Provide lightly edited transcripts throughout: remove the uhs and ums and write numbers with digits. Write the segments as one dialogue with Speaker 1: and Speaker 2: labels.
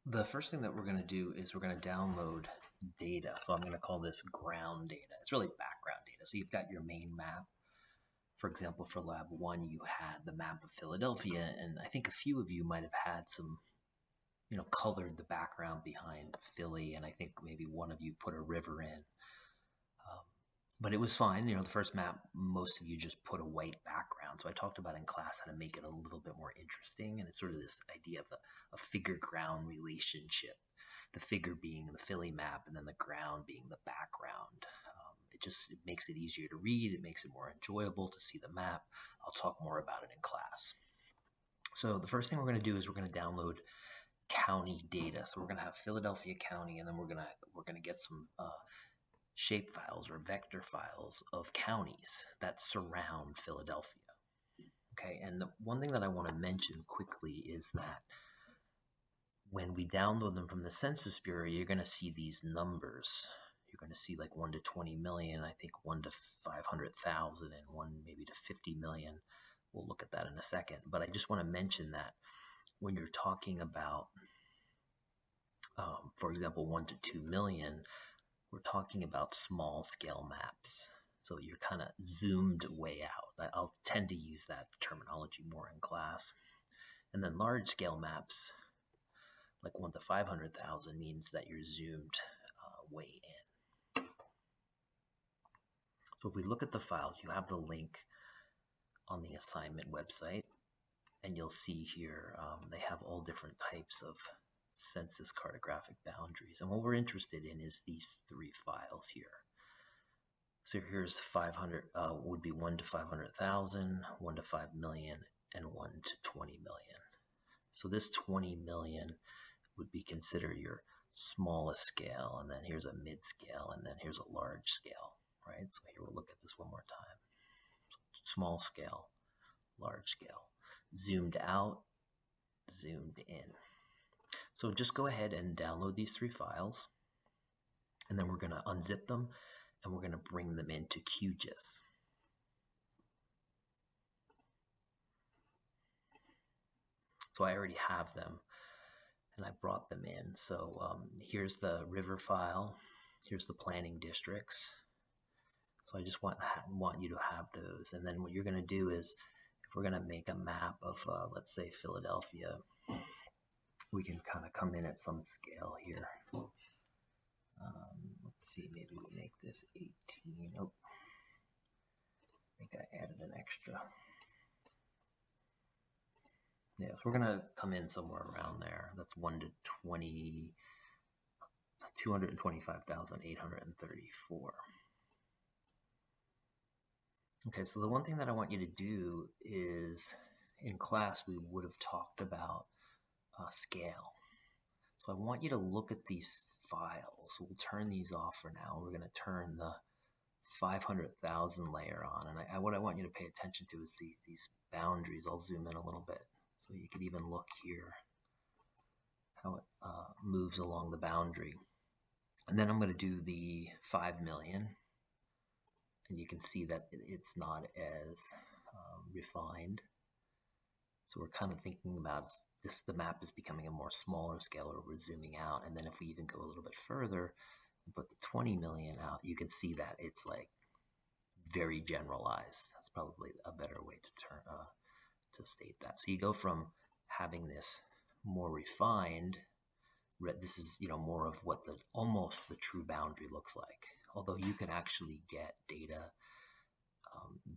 Speaker 1: The first thing that we're going to do is we're going to download data. So I'm going to call this ground data. It's really background data. So you've got your main map. For example, for Lab 1, you had the map of Philadelphia, and I think a few of you might have had some, colored the background behind Philly, and I think maybe one of you put a river in. But it was fine. The first map, most of you just put a white background. So I talked about in class how to make it a little bit more interesting. And it's sort of this idea of a figure-ground relationship. The figure being the Philly map and then the ground being the background. It makes it easier to read. It makes it more enjoyable to see the map. I'll talk more about it in class. So the first thing we're going to do is we're going to download county data. So we're going to have Philadelphia County, and then we're going to get some shape files or vector files of counties that surround Philadelphia. Okay, and the one thing that I want to mention quickly is that when we download them from the Census Bureau, you're going to see these numbers. You're going to see like 1 to 20 million, I think 1 to 500,000, and 1 maybe to 50 million. We'll look at that in a second. But I just want to mention that when you're talking about, for example, 1 to 2 million, we're talking about small scale maps. So you're kind of zoomed way out. I'll tend to use that terminology more in class. And then large scale maps, like 1 to 500,000, means that you're zoomed way in. So if we look at the files, you have the link on the assignment website, and you'll see here they have all different types of census cartographic boundaries. And what we're interested in is these 3 files here. So here's 500, would be 1 to 500,000, 1 to 5 million, and 1 to 20 million. So this 20 million would be considered your smallest scale, and then here's a mid scale, and then here's a large scale, right? So here we'll look at this one more time. Small scale, large scale, zoomed out, zoomed in. So just go ahead and download these 3 files, and then we're going to unzip them, and we're going to bring them into QGIS. So I already have them, and I brought them in. So here's the river file. Here's the planning districts. So I just want you to have those. And then what you're going to do is, if we're going to make a map of, let's say, Philadelphia, we can kind of come in at some scale here. Let's see, maybe we make this 18. Oh, I think I added an extra. Yeah, so we're going to come in somewhere around there. That's 1 to 20, 225,834. Okay, so the one thing that I want you to do is, in class, we would have talked about scale. So I want you to look at these files. So we'll turn these off for now. We're going to turn the 500,000 layer on. And what I want you to pay attention to is these boundaries. I'll zoom in a little bit. So you can even look here how it moves along the boundary. And then I'm going to do the 5 million. And you can see that it's not as refined. So we're kind of thinking about this, the map is becoming a more smaller scale, or we're zooming out. And then if we even go a little bit further and put the 20 million out, you can see that it's like very generalized. That's probably a better way to state that. So you go from having this more refined, this is more of what almost the true boundary looks like. Although you can actually get data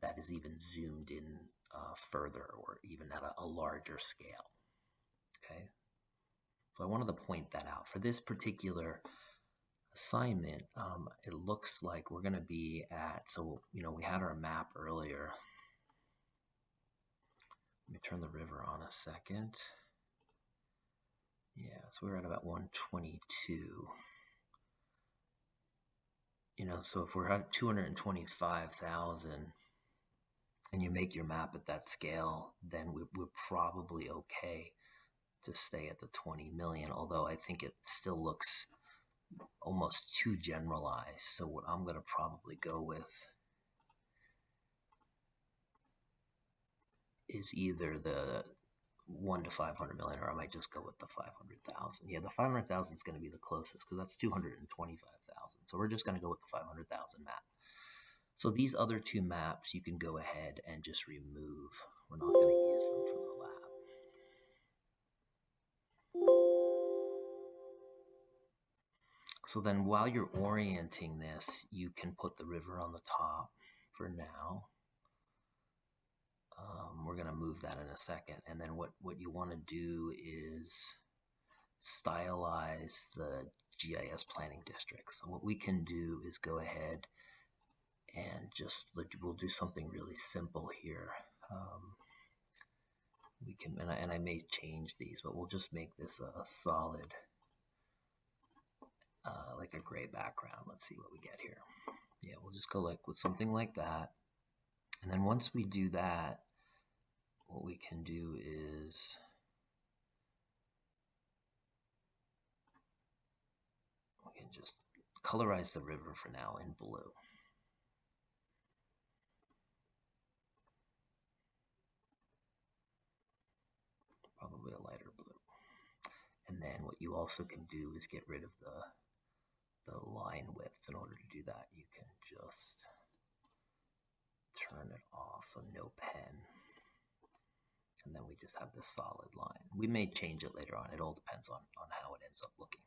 Speaker 1: that is even zoomed in further, or even at a larger scale. Okay, so I wanted to point that out. For this particular assignment, it looks like we're going to be at, so we had our map earlier. Let me turn the river on a second. Yeah, so we're at about 122. So if we're at 225,000 and you make your map at that scale, then we're probably okay to stay at the 20 million, although I think it still looks almost too generalized. So what I'm going to probably go with is either the 1 to 500 million, or I might just go with the 500,000. Yeah, the 500,000 is going to be the closest because that's 225,000. So we're just going to go with the 500,000 map. So these other two maps you can go ahead and just remove. We're not going to use them for the lab. So then while you're orienting this, you can put the river on the top for now. We're going to move that in a second. And then what you want to do is stylize the GIS planning district. So what we can do is go ahead and just, we'll do something really simple here. We can, and I may change these, but we'll just make this a solid, like a gray background. Let's see what we get here. Yeah, we'll just go like with something like that. And then once we do that, what we can do is we can just colorize the river for now in blue. Probably a lighter blue. And then what you also can do is get rid of the line width. In order to do that, you can just turn it off, so no pen. And then we just have this solid line. We may change it later on. It all depends on how it ends up looking.